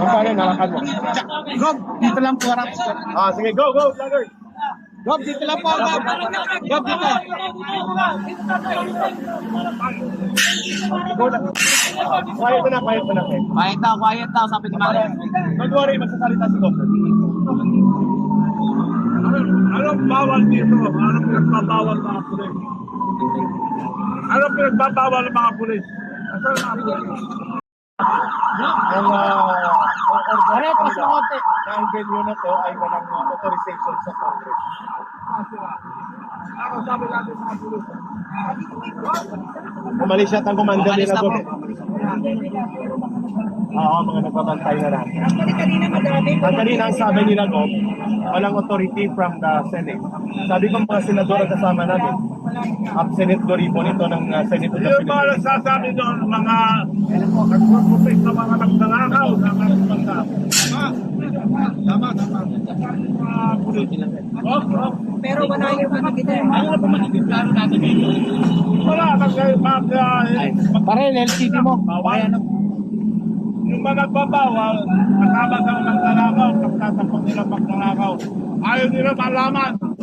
Magkano yung harapan mo? Gob, dito lang po harap. Ah, sige, go, go, vlogger! Gob, dito lang po Gob. Gob, dito. Go na. Quiet mo na, quiet mo na. Okay. Quiet daw, sabi ni Mari. Don't worry, magsasalita si Gob. Anong bawal dito? Anong pinagbabawal mga pulis? Anong pinagbabawal ng mga pulis? Asan ang mga pulis? Ang Pare, pas na konti. ang venue na to ay walang authorization sa Congress. Ako sabi natin sa mga pulis. Umalis siya ang commander Umalis nila na Gob. po. Oo, mga nagbabantay na lang. Ang kanina ang sabi nila Gob, walang authority from the Senate. Sabi ko mga senador ang kasama namin. Senate Doripo nito ng Senate of the Yung mga Philippines. nagsasabi doon, mga nagpapupik sa mga nagdangakaw sa mga bansa. Tama. Mga pulis. Pero wala yung makikita. Ano na po makikita natin dito? Wala, Pare, LCD mo. bawal. Yung mga nagbabawal, kasama sa magnanakaw, pagtatapos nila magnanakaw. Ayaw nila malaman kung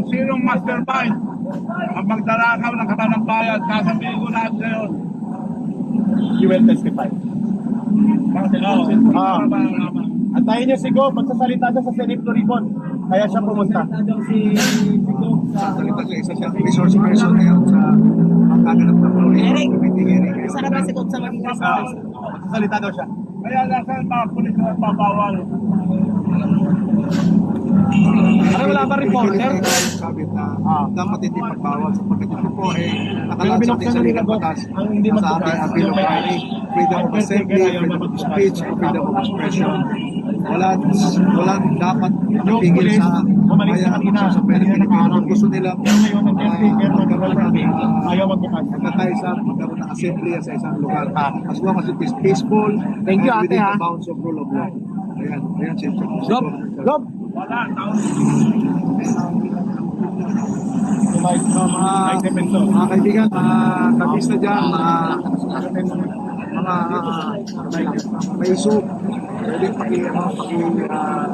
sinong mastermind ang magnanakaw ng katanang bayan. Sasabihin ko lahat ngayon. You will testify. Ah. Antayin niyo si Gob, magsasalita siya sa Senate Doricon. Kaya siya pumunta. Salita sa isa siyang resource person ngayon sa pagkaganap ng Eric, committee hearing. sarap na si Coach sa maging resource. Magsasalita daw siya. Kaya nasa mga pulis na nagbabawal. Pare, wala ba reporter? Sabi na dapat hindi magbawal sapagkat ito po ay Pero nakalaan sa binuksan ating na nila saligang Gob, batas ang hindi sa magbukas, ating appeal yung of may writing, freedom of assembly, freedom of speech, freedom of expression. Walang dapat pigil police, sa umalis na bayan kanina, sa kanina Pilipinas. nakaharap. Kung gusto nila Pero ngayon ang caretaker magkaroon ng ayaw magbukas. magkakaisa, magkaroon ng assembly sa isang lugar. As long as it is peaceful Thank you, and ate, within ha. the bounds of rule of law. Ayan, si Gob, Gob. Wala, tao. Mike, Mike Defensor. Mga kaibigan, mga kabista dyan, mga may iso, pwede paki-share naman.